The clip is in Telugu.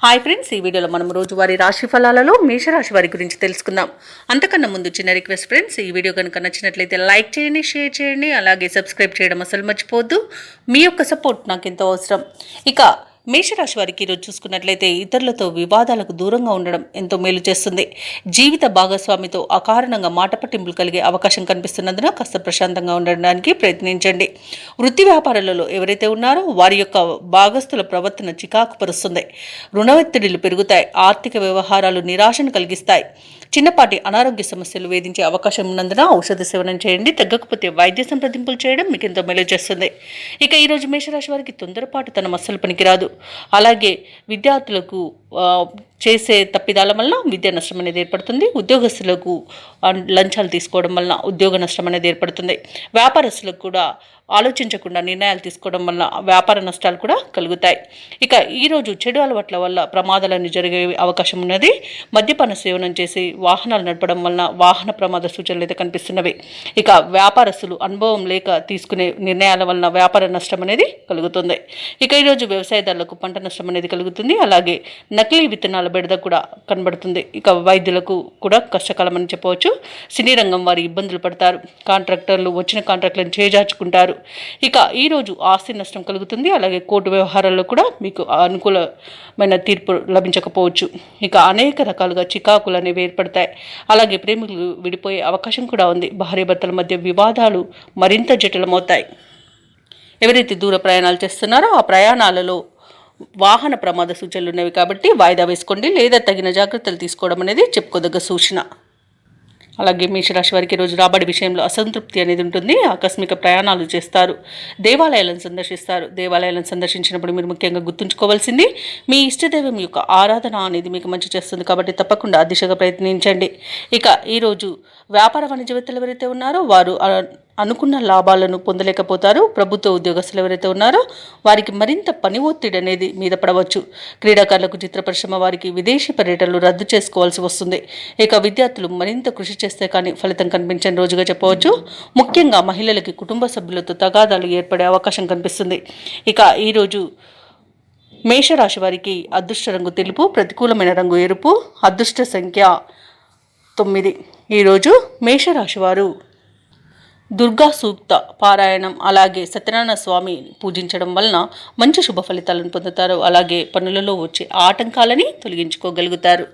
హాయ్ ఫ్రెండ్స్, ఈ వీడియోలో మనం రోజువారీ రాశి ఫలాలలో మేషరాశి వారి గురించి తెలుసుకుందాం. అంతకన్నా ముందు చిన్న రిక్వెస్ట్ ఫ్రెండ్స్, ఈ వీడియో కనుక నచ్చినట్లయితే లైక్ చేయండి, షేర్ చేయండి, అలాగే సబ్స్క్రైబ్ చేయడం అసలు మర్చిపోవద్దు. మీ యొక్క సపోర్ట్ నాకు ఎంతో అవసరం. ఇక మేషరాశి వారికి ఈరోజు చూసుకున్నట్లయితే ఇతరులతో వివాదాలకు దూరంగా ఉండడం ఎంతో మేలు చేస్తుంది. జీవిత భాగస్వామితో అకారణంగా మాట పట్టింపులు కలిగే అవకాశం కనిపిస్తున్నందున కాస్త ప్రశాంతంగా ఉండడానికి ప్రయత్నించండి. వృత్తి వ్యాపారాలలో ఎవరైతే ఉన్నారో వారి యొక్క భాగస్తుల ప్రవర్తన చికాకు పరుస్తుంది. రుణ ఒత్తిడిలు పెరుగుతాయి. ఆర్థిక వ్యవహారాలు నిరాశను కలిగిస్తాయి. చిన్నపాటి అనారోగ్య సమస్యలు వేధించే అవకాశం ఉన్నందున ఔషధ సేవనం చేయండి. తగ్గకపోతే వైద్య సంప్రదింపులు చేయడం మీకు ఎంతో మేలు చేస్తుంది. ఇక ఈరోజు మేషరాశి వారికి తొందరపాటు తన అస్సలు పనికిరాదు. అలాగే విద్యార్థులకు చేసే తప్పిదాల వలన విద్యా నష్టం అనేది ఏర్పడుతుంది. ఉద్యోగస్తులకు లంచాలు తీసుకోవడం వలన ఉద్యోగ నష్టం అనేది ఏర్పడుతుంది. వ్యాపారస్తులకు కూడా ఆలోచించకుండా నిర్ణయాలు తీసుకోవడం వల్ల వ్యాపార నష్టాలు కూడా కలుగుతాయి. ఇక ఈరోజు చెడు అలవాట్ల వల్ల ప్రమాదాలన్నీ జరిగే అవకాశం ఉన్నది. మద్యపాన సేవనం చేసి వాహనాలు నడపడం వలన వాహన ప్రమాద సూచనలు అయితే కనిపిస్తున్నవి. ఇక వ్యాపారస్తులు అనుభవం లేక తీసుకునే నిర్ణయాల వలన వ్యాపార నష్టం అనేది కలుగుతుంది. ఇక ఈరోజు వ్యవసాయదారులకు పంట నష్టం అనేది కలుగుతుంది. అలాగే నకిలీ విత్తనాల బెడద కూడా కనబడుతుంది. ఇక వైద్యులకు కూడా కష్టకాలం అని చెప్పవచ్చు. సినీ రంగం వారి ఇబ్బందులు పడతారు. కాంట్రాక్టర్లు వచ్చిన కాంట్రాక్టులను చేజార్చుకుంటారు. ఇక ఈరోజు ఆస్తి నష్టం కలుగుతుంది. అలాగే కోర్టు వ్యవహారాల్లో కూడా మీకు అనుకూలమైన తీర్పు లభించకపోవచ్చు. ఇక అనేక రకాలుగా చికాకులు అనేవి ఏర్పడతాయి. అలాగే ప్రేమికులు విడిపోయే అవకాశం కూడా ఉంది. భార్యాభర్తల మధ్య వివాదాలు మరింత జటిలమవుతాయి. ఎవరైతే దూర ప్రయాణాలు చేస్తున్నారో ఆ ప్రయాణాలలో వాహన ప్రమాద సూచనలు ఉన్నవి కాబట్టి వాయిదా వేసుకోండి, లేదా తగిన జాగ్రత్తలు తీసుకోవడం అనేది చెప్పుకోదగ్గ సూచన. అలాగే మేషరాశి వారికి రోజు రాబడి విషయంలో అసంతృప్తి అనేది ఉంటుంది. ఆకస్మిక ప్రయాణాలు చేస్తారు. దేవాలయాలను సందర్శిస్తారు. దేవాలయాలను సందర్శించినప్పుడు మీరు ముఖ్యంగా గుర్తుంచుకోవాల్సింది మీ ఇష్టదైవం యొక్క ఆరాధన అనేది మీకు మంచి చేస్తుంది కాబట్టి తప్పకుండా ఆ దిశగా ప్రయత్నించండి. ఇక ఈరోజు వ్యాపార వాణిజ్యవేత్తలు ఎవరైతే ఉన్నారో వారు అనుకున్న లాభాలను పొందలేకపోతారు. ప్రభుత్వ ఉద్యోగస్తులు ఎవరైతే ఉన్నారో వారికి మరింత పని ఒత్తిడి అనేది మీద పడవచ్చు. క్రీడాకారులకు, చిత్ర పరిశ్రమ వారికి విదేశీ పర్యటనలు రద్దు చేసుకోవాల్సి వస్తుంది. ఇక విద్యార్థులు మరింత కృషి చేస్తే కానీ ఫలితం కనిపించని రోజుగా చెప్పవచ్చు. ముఖ్యంగా మహిళలకి కుటుంబ సభ్యులతో తగాదాలు ఏర్పడే అవకాశం కనిపిస్తుంది. ఇక ఈరోజు మేషరాశి వారికి అదృష్ట రంగు తెలుపు, ప్రతికూలమైన రంగు ఎరుపు, అదృష్ట సంఖ్య 9. ఈరోజు మేషరాశి వారు దుర్గా సూక్త పారాయణం అలాగే సత్యనారాయణ స్వామి పూజించడం వలన మంచి శుభ ఫలితాలను పొందుతారు. అలాగే పనులలో వచ్చే ఆటంకాలని తొలగించుకోగలుగుతారు.